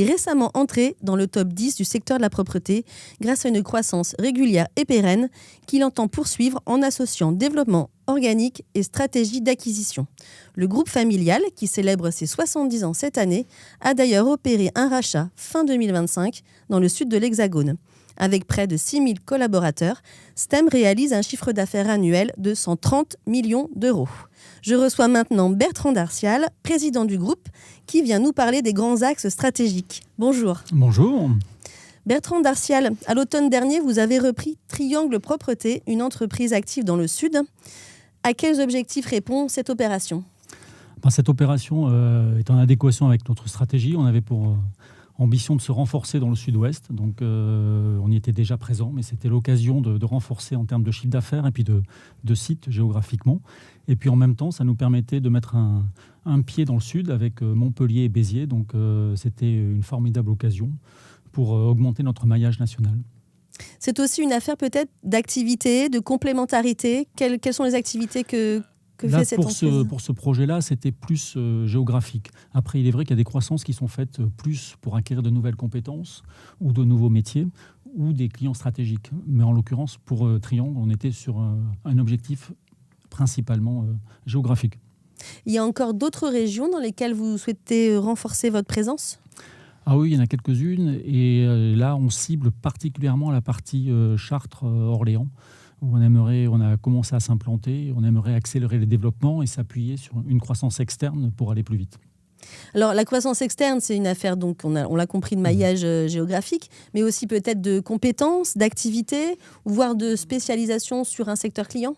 est récemment entré dans le top 10 du secteur de la propreté grâce à une croissance régulière et pérenne qu'il entend poursuivre en associant développement organique et stratégie d'acquisition. Le groupe familial, qui célèbre ses 70 ans cette année, a d'ailleurs opéré un rachat fin 2025 dans le sud de l'Hexagone. Avec près de 6 000 collaborateurs, STEM réalise un chiffre d'affaires annuel de 130 millions d'euros. Je reçois maintenant Bertrand Darcial, président du groupe, qui vient nous parler des grands axes stratégiques. Bonjour. Bonjour. Bertrand Darcial, à l'automne dernier, vous avez repris Triangle Propreté, une entreprise active dans le Sud. À quels objectifs répond cette opération ? Cette opération est en adéquation avec notre stratégie. On avait pour ambition de se renforcer dans le Sud-Ouest. Donc, on y était déjà présent, mais c'était l'occasion de renforcer en termes de chiffre d'affaires et puis de sites géographiquement. Et puis, en même temps, ça nous permettait de mettre un pied dans le Sud avec Montpellier et Béziers. Donc, c'était une formidable occasion pour augmenter notre maillage national. C'est aussi une affaire peut-être d'activité, de complémentarité. Quelles sont les activités que fait cette entreprise ? Pour ce projet-là, c'était plus géographique. Après, il est vrai qu'il y a des croissances qui sont faites plus pour acquérir de nouvelles compétences ou de nouveaux métiers ou des clients stratégiques. Mais en l'occurrence, pour Triangle, on était sur un objectif principalement géographique. Il y a encore d'autres régions dans lesquelles vous souhaitez renforcer votre présence ? Ah oui, il y en a quelques-unes. Et là, on cible particulièrement la partie Chartres-Orléans, où on a commencé à s'implanter, on aimerait accélérer le développement et s'appuyer sur une croissance externe pour aller plus vite. Alors, la croissance externe, c'est une affaire, donc on l'a compris, de maillage géographique, mais aussi peut-être de compétences, d'activités, voire de spécialisation sur un secteur client ?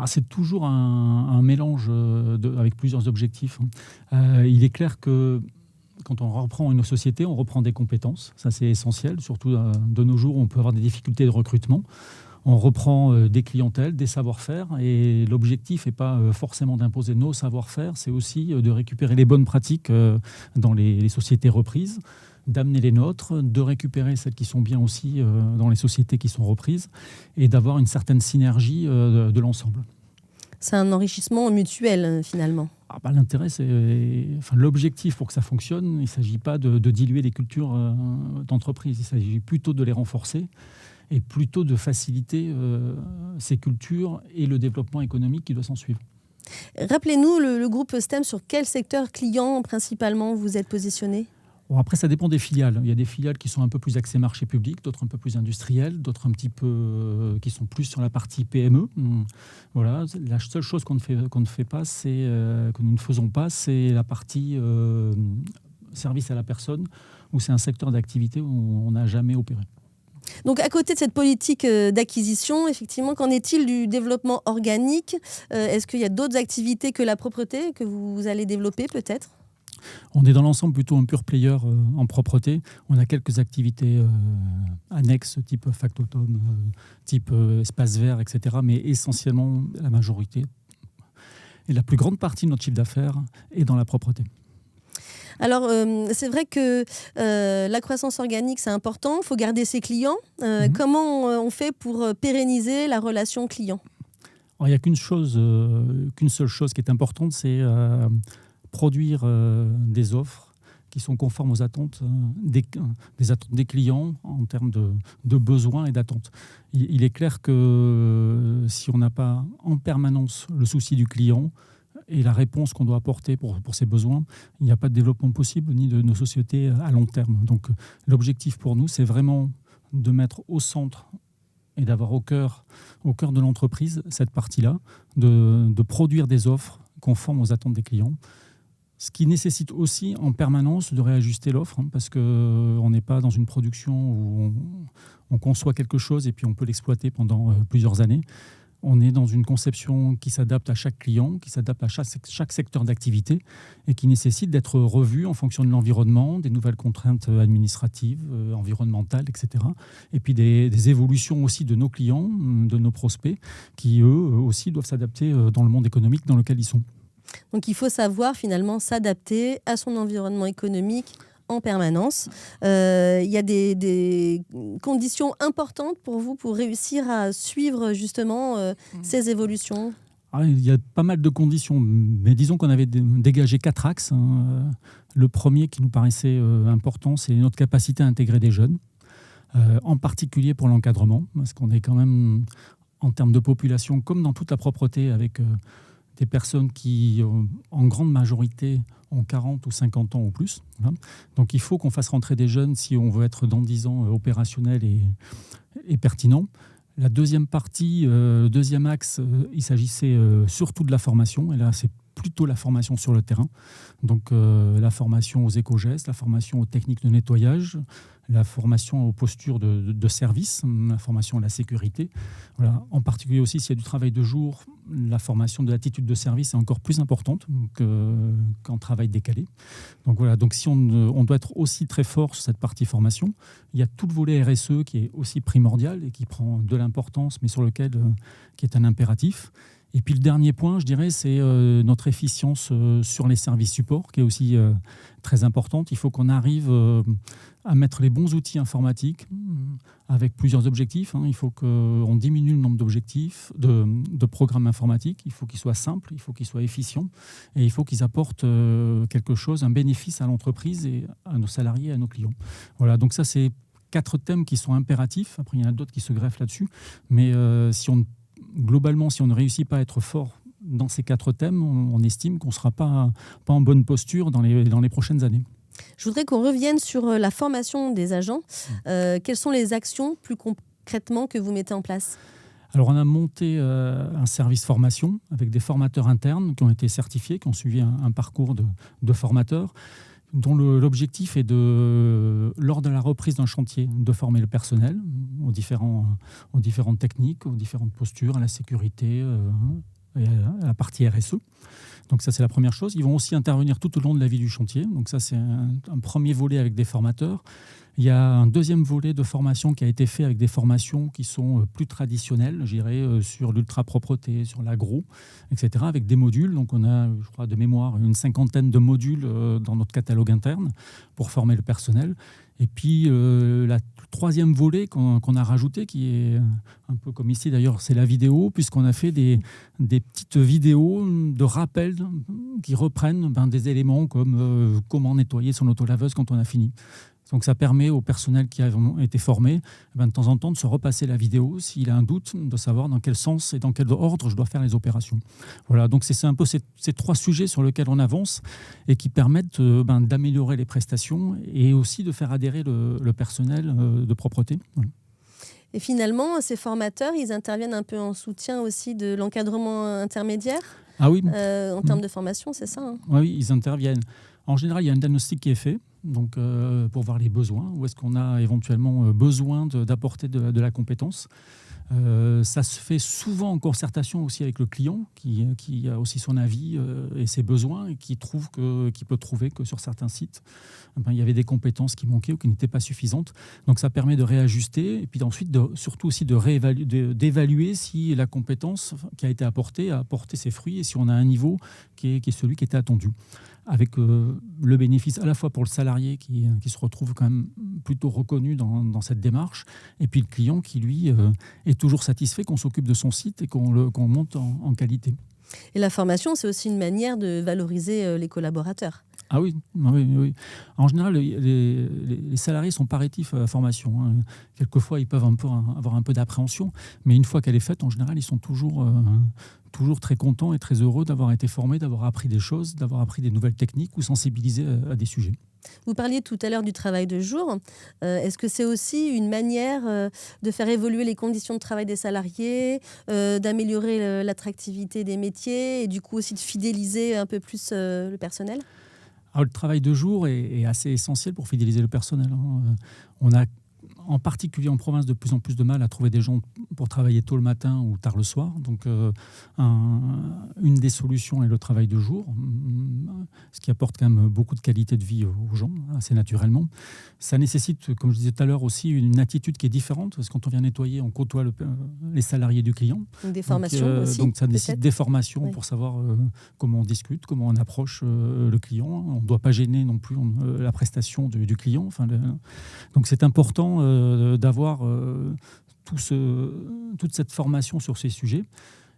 C'est toujours un mélange avec plusieurs objectifs. Il est clair que quand on reprend une société, on reprend des compétences. Ça, c'est essentiel, surtout de nos jours où on peut avoir des difficultés de recrutement. On reprend des clientèles, des savoir-faire, et l'objectif n'est pas forcément d'imposer nos savoir-faire, c'est aussi de récupérer les bonnes pratiques dans les sociétés reprises, d'amener les nôtres, de récupérer celles qui sont bien aussi dans les sociétés qui sont reprises, et d'avoir une certaine synergie de l'ensemble. C'est un enrichissement mutuel, finalement. L'intérêt, l'objectif pour que ça fonctionne, il ne s'agit pas de diluer les cultures d'entreprise, il s'agit plutôt de les renforcer et plutôt de faciliter ces cultures et le développement économique qui doit s'en suivre. Rappelez-nous, le groupe STEM, sur quel secteur client principalement vous êtes positionné ? Après, ça dépend des filiales. Il y a des filiales qui sont un peu plus axées marché public, d'autres un peu plus industrielles, d'autres un petit peu qui sont plus sur la partie PME. Voilà. La seule chose qu'on ne fait pas, que nous ne faisons pas, c'est la partie service à la personne, où c'est un secteur d'activité où on n'a jamais opéré. Donc, à côté de cette politique d'acquisition, effectivement, qu'en est-il du développement organique ? Est-ce qu'il y a d'autres activités que la propreté que vous allez développer peut-être ? On est dans l'ensemble plutôt un pure player en propreté. On a quelques activités annexes, type factotum, type espace vert, etc. Mais essentiellement, la majorité et la plus grande partie de notre chiffre d'affaires est dans la propreté. Alors, c'est vrai que la croissance organique, c'est important. Il faut garder ses clients. Comment on fait pour pérenniser la relation client ? Alors, il n'y a qu'une seule chose qui est importante, c'est produire des offres qui sont conformes aux attentes des clients en termes de besoins et d'attentes. Il est clair que si on n'a pas en permanence le souci du client et la réponse qu'on doit apporter pour ses besoins, il n'y a pas de développement possible ni de nos sociétés à long terme. Donc l'objectif pour nous, c'est vraiment de mettre au centre et d'avoir au cœur de l'entreprise cette partie-là, de produire des offres conformes aux attentes des clients. Ce qui nécessite aussi en permanence de réajuster l'offre, parce qu'on n'est pas dans une production où on conçoit quelque chose et puis on peut l'exploiter pendant plusieurs années. On est dans une conception qui s'adapte à chaque client, qui s'adapte à chaque secteur d'activité et qui nécessite d'être revue en fonction de l'environnement, des nouvelles contraintes administratives, environnementales, etc. Et puis des évolutions aussi de nos clients, de nos prospects, qui eux aussi doivent s'adapter dans le monde économique dans lequel ils sont. Donc il faut savoir finalement s'adapter à son environnement économique en permanence. Il y a des conditions importantes pour vous pour réussir à suivre justement ces évolutions. Il y a pas mal de conditions, mais disons qu'on avait dégagé 4 axes. Le premier qui nous paraissait important, c'est notre capacité à intégrer des jeunes, en particulier pour l'encadrement, parce qu'on est quand même, en termes de population, comme dans toute la propreté, avec des personnes qui, en grande majorité, ont 40 ou 50 ans ou plus. Donc il faut qu'on fasse rentrer des jeunes si on veut être dans 10 ans opérationnel et pertinent. La deuxième partie, le deuxième axe, il s'agissait surtout de la formation. Et là, c'est plutôt la formation sur le terrain. Donc la formation aux éco-gestes, la formation aux techniques de nettoyage, la formation aux postures de service, la formation à la sécurité. Voilà. En particulier aussi, s'il y a du travail de jour, la formation de l'attitude de service est encore plus importante qu'en travail décalé. Donc voilà, donc si on doit être aussi très fort sur cette partie formation, il y a tout le volet RSE qui est aussi primordial et qui prend de l'importance, mais sur lequel qui est un impératif. Et puis le dernier point, je dirais, c'est notre efficience sur les services supports, qui est aussi très importante. Il faut qu'on arrive à mettre les bons outils informatiques avec plusieurs objectifs. Il faut qu'on diminue le nombre d'objectifs, de programmes informatiques. Il faut qu'ils soient simples, il faut qu'ils soient efficients et il faut qu'ils apportent quelque chose, un bénéfice à l'entreprise et à nos salariés et à nos clients. Voilà, donc ça, c'est 4 thèmes qui sont impératifs. Après, il y en a d'autres qui se greffent là-dessus. Mais globalement, si on ne réussit pas à être fort dans ces 4 thèmes, on estime qu'on ne sera pas en bonne posture dans les prochaines années. Je voudrais qu'on revienne sur la formation des agents. Quelles sont les actions plus concrètement que vous mettez en place ? Alors, on a monté un service formation avec des formateurs internes qui ont été certifiés, qui ont suivi un parcours de formateurs, dont l'objectif est lors de la reprise d'un chantier, de former le personnel aux différentes techniques, aux différentes postures, à la sécurité et à la partie RSE. Donc ça, c'est la première chose. Ils vont aussi intervenir tout au long de la vie du chantier. Donc ça, c'est un premier volet avec des formateurs. Il y a un deuxième volet de formation qui a été fait avec des formations qui sont plus traditionnelles, je dirais, sur l'ultra-propreté, sur l'agro, etc., avec des modules. Donc on a, je crois, de mémoire, une 50aine de modules dans notre catalogue interne pour former le personnel. Et puis, le troisième volet qu'on a rajouté, qui est un peu comme ici d'ailleurs, c'est la vidéo, puisqu'on a fait des petites vidéos de rappel qui reprennent des éléments comme comment nettoyer son autolaveuse quand on a fini. Donc ça permet au personnel qui a été formé de temps en temps de se repasser la vidéo s'il a un doute, de savoir dans quel sens et dans quel ordre je dois faire les opérations. Voilà, donc c'est un peu ces 3 sujets sur lesquels on avance et qui permettent d'améliorer les prestations et aussi de faire adhérer le personnel de propreté. Voilà. Et finalement, ces formateurs, ils interviennent un peu en soutien aussi de l'encadrement intermédiaire. Ah oui. En termes de formation, c'est ça, hein ? Oui, ils interviennent. En général, il y a un diagnostic qui est fait. Donc, pour voir les besoins, où est-ce qu'on a éventuellement besoin d'apporter de la compétence. Ça se fait souvent en concertation aussi avec le client qui a aussi son avis et ses besoins et qui peut trouver que sur certains sites, il y avait des compétences qui manquaient ou qui n'étaient pas suffisantes. Donc ça permet de réajuster et puis ensuite surtout aussi d'évaluer si la compétence qui a été apportée a apporté ses fruits et si on a un niveau qui est celui qui était attendu. Avec le bénéfice à la fois pour le salarié qui se retrouve quand même plutôt reconnu dans cette démarche, et puis le client qui, lui, est toujours satisfait qu'on s'occupe de son site et qu'on monte en qualité. Et la formation, c'est aussi une manière de valoriser les collaborateurs. Ah oui, oui. En général, les salariés sont pas rétifs à la formation. Hein. Quelquefois, ils peuvent avoir un peu d'appréhension, mais une fois qu'elle est faite, en général, ils sont toujours très contents et très heureux d'avoir été formés, d'avoir appris des choses, d'avoir appris des nouvelles techniques ou sensibilisés à des sujets. Vous parliez tout à l'heure du travail de jour. Est-ce que c'est aussi une manière de faire évoluer les conditions de travail des salariés, d'améliorer l'attractivité des métiers et du coup aussi de fidéliser un peu plus le personnel ? Alors, le travail de jour est assez essentiel pour fidéliser le personnel. On a en particulier en province de plus en plus de mal à trouver des gens pour travailler tôt le matin ou tard le soir. Donc une des solutions est le travail de jour, ce qui apporte quand même beaucoup de qualité de vie aux gens, assez naturellement. Ça nécessite, comme je disais tout à l'heure, aussi une attitude qui est différente, parce que quand on vient nettoyer, on côtoie les salariés du client. Des formations aussi. Donc ça nécessite des formations oui. Pour savoir comment on discute, comment on approche le client. On ne doit pas gêner non plus la prestation du client. Donc c'est important d'avoir toute cette formation sur ces sujets.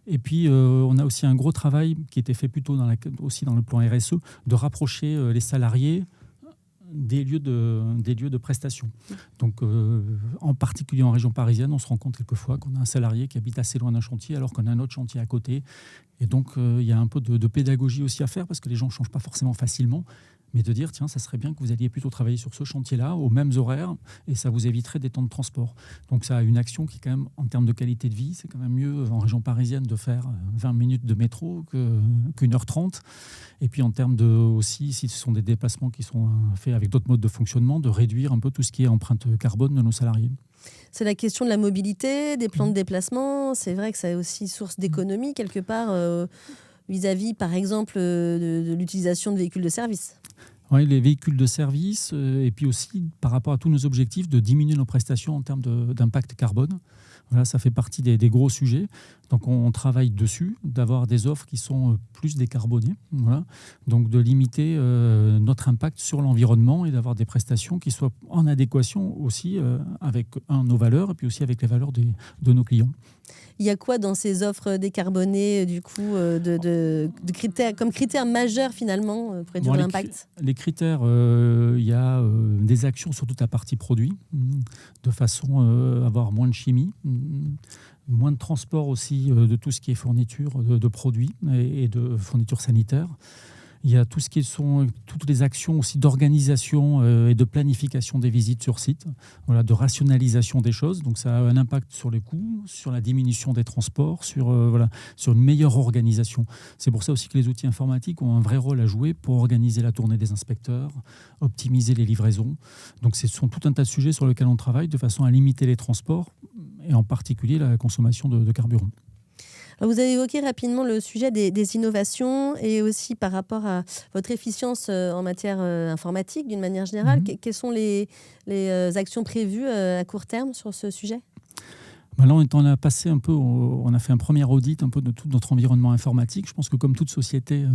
Et puis, on a aussi un gros travail qui était fait plutôt aussi dans le plan RSE, de rapprocher les salariés des lieux de prestation. Donc, en particulier en région parisienne, on se rend compte quelquefois qu'on a un salarié qui habite assez loin d'un chantier alors qu'on a un autre chantier à côté. Et donc, il y a un peu de pédagogie aussi à faire parce que les gens ne changent pas forcément facilement. Mais de dire, tiens, ça serait bien que vous alliez plutôt travailler sur ce chantier-là, aux mêmes horaires, et ça vous éviterait des temps de transport. Donc ça a une action qui, quand même, en termes de qualité de vie, c'est quand même mieux en région parisienne de faire 20 minutes de métro qu'une heure 30. Et puis en termes de, aussi, si ce sont des déplacements qui sont faits avec d'autres modes de fonctionnement, de réduire un peu tout ce qui est empreinte carbone de nos salariés. C'est la question de la mobilité, des plans de déplacement. C'est vrai que c'est aussi source d'économie, quelque part, vis-à-vis, par exemple, de l'utilisation de véhicules de service. Oui, les véhicules de service, et puis aussi par rapport à tous nos objectifs de diminuer nos prestations en termes d'impact carbone. Voilà, ça fait partie des gros sujets. Donc on travaille dessus, d'avoir des offres qui sont plus décarbonées. Voilà. Donc de limiter notre impact sur l'environnement et d'avoir des prestations qui soient en adéquation aussi avec nos valeurs et puis aussi avec les valeurs de nos clients. Il y a quoi dans ces offres décarbonées, du coup, de critères, comme critères majeurs finalement pour réduire l'impact ? Les critères, il y a des actions sur toute la partie produit, de façon à avoir moins de chimie, moins de transport aussi de tout ce qui est fourniture de produits et de fourniture sanitaire. Il y a tout ce qui sont toutes les actions aussi d'organisation et de planification des visites sur site, voilà, de rationalisation des choses. Donc ça a un impact sur les coûts, sur la diminution des transports, sur une meilleure organisation. C'est pour ça aussi que les outils informatiques ont un vrai rôle à jouer pour organiser la tournée des inspecteurs, optimiser les livraisons. Donc ce sont tout un tas de sujets sur lesquels on travaille de façon à limiter les transports et en particulier la consommation de carburant. Alors vous avez évoqué rapidement le sujet des innovations et aussi par rapport à votre efficience en matière informatique d'une manière générale. Quelles sont les actions prévues à court terme sur ce sujet ? Là, on a passé un peu, on a fait un premier audit un peu de tout notre environnement informatique. Je pense que comme toute société,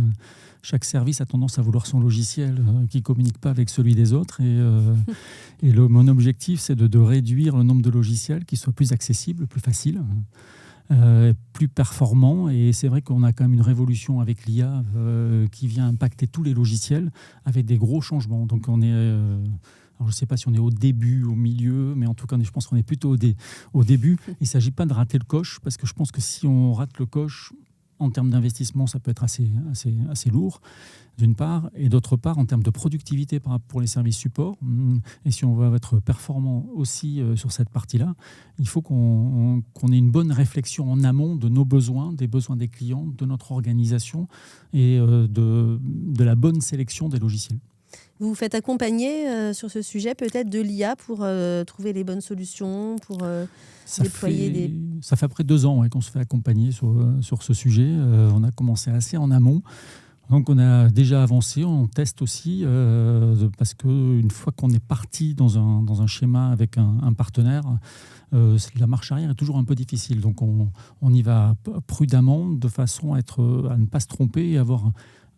chaque service a tendance à vouloir son logiciel qui ne communique pas avec celui des autres. Et mon objectif, c'est de réduire le nombre de logiciels qui soient plus accessibles, plus faciles. Plus performant, et c'est vrai qu'on a quand même une révolution avec l'IA qui vient impacter tous les logiciels avec des gros changements. Donc on est, alors je ne sais pas si on est au début, au milieu, mais en tout cas je pense qu'on est plutôt au début. Il ne s'agit pas de rater le coche, parce que je pense que si on rate le coche, en termes d'investissement, ça peut être assez lourd, d'une part, et d'autre part, en termes de productivité pour les services supports, et si on veut être performant aussi sur cette partie-là, il faut qu'on ait une bonne réflexion en amont de nos besoins, des besoins des clients, de notre organisation et de la bonne sélection des logiciels. Vous vous faites accompagner sur ce sujet, peut-être de l'IA, pour trouver les bonnes solutions, pour déployer Ça fait après 2 ans qu'on se fait accompagner sur ce sujet. On a commencé assez en amont. Donc on a déjà avancé, on teste aussi, parce qu'une fois qu'on est parti dans un schéma avec un partenaire, la marche arrière est toujours un peu difficile. Donc on y va prudemment, de façon à ne pas se tromper et avoir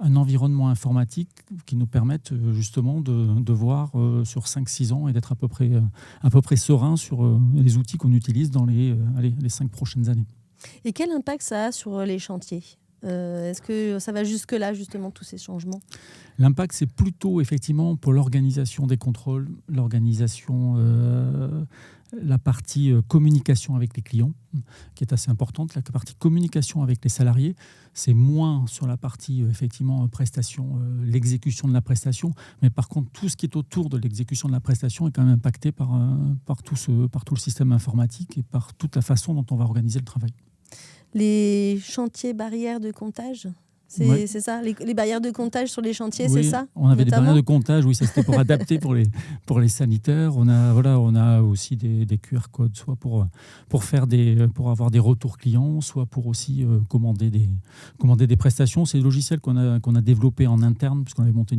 un environnement informatique qui nous permette justement de voir sur 5-6 ans et d'être à peu près serein sur les outils qu'on utilise dans les 5 prochaines années. Et quel impact ça a sur les chantiers ? Est-ce que ça va jusque-là, justement, tous ces changements ? L'impact, c'est plutôt, effectivement, pour l'organisation des contrôles, la partie communication avec les clients, qui est assez importante. La partie communication avec les salariés, c'est moins sur la partie, effectivement, prestation, l'exécution de la prestation. Mais par contre, tout ce qui est autour de l'exécution de la prestation est quand même impacté par tout le système informatique et par toute la façon dont on va organiser le travail. Les chantiers barrières de comptage, c'est ça, les barrières de comptage sur les chantiers, oui, c'est ça on avait notamment des barrières de comptage, oui, ça c'était pour adapter pour les sanitaires. On a aussi des QR codes, soit pour avoir des retours clients, soit pour aussi commander des prestations. C'est des logiciels qu'on a développés en interne, puisqu'on avait monté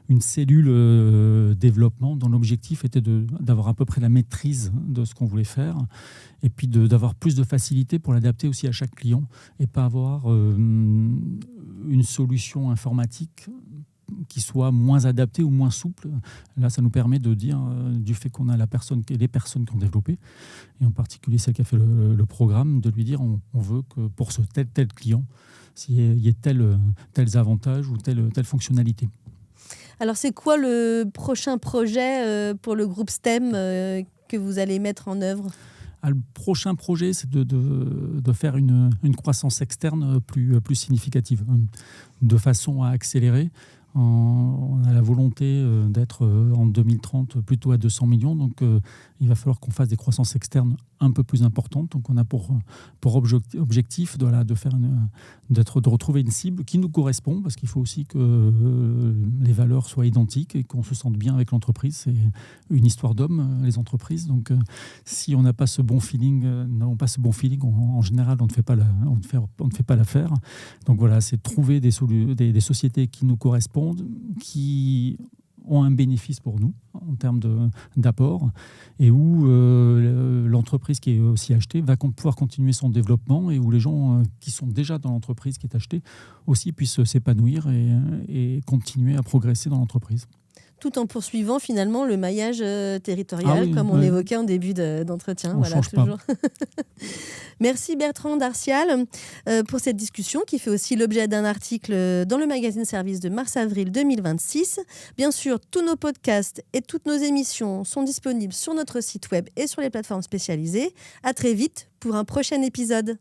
une cellule développement dont l'objectif était d'avoir à peu près la maîtrise de ce qu'on voulait faire et puis d'avoir plus de facilité pour l'adapter aussi à chaque client et pas avoir une solution informatique qui soit moins adapté ou moins souple. Là, ça nous permet de dire, du fait qu'on a les personnes qui ont développé, et en particulier celle qui a fait le programme, de lui dire on veut que pour ce tel client, il y ait tels avantages ou telle fonctionnalité. Alors, c'est quoi le prochain projet pour le groupe STEM que vous allez mettre en œuvre ? Le prochain projet, c'est de faire une croissance externe plus significative, de façon à accélérer. On a la volonté d'être en 2030 plutôt à 200 millions. Donc, il va falloir qu'on fasse des croissances externes un peu plus importantes. Donc, on a pour objectif de retrouver une cible qui nous correspond, parce qu'il faut aussi que les valeurs soient identiques et qu'on se sente bien avec l'entreprise. C'est une histoire d'homme, les entreprises. Donc, si on n'a pas ce bon feeling, en général, on ne fait pas l'affaire. Donc voilà, c'est trouver des sociétés qui nous correspondent, qui ont un bénéfice pour nous en termes d'apport, et où l'entreprise qui est aussi achetée va pouvoir continuer son développement, et où les gens qui sont déjà dans l'entreprise qui est achetée aussi puissent s'épanouir et continuer à progresser dans l'entreprise. Tout en poursuivant finalement le maillage territorial, comme on évoquait en début d'entretien. On change toujours. Pas. Merci Bertrand Darcial pour cette discussion qui fait aussi l'objet d'un article dans le magazine Service de mars-avril 2026. Bien sûr, tous nos podcasts et toutes nos émissions sont disponibles sur notre site web et sur les plateformes spécialisées. À très vite pour un prochain épisode.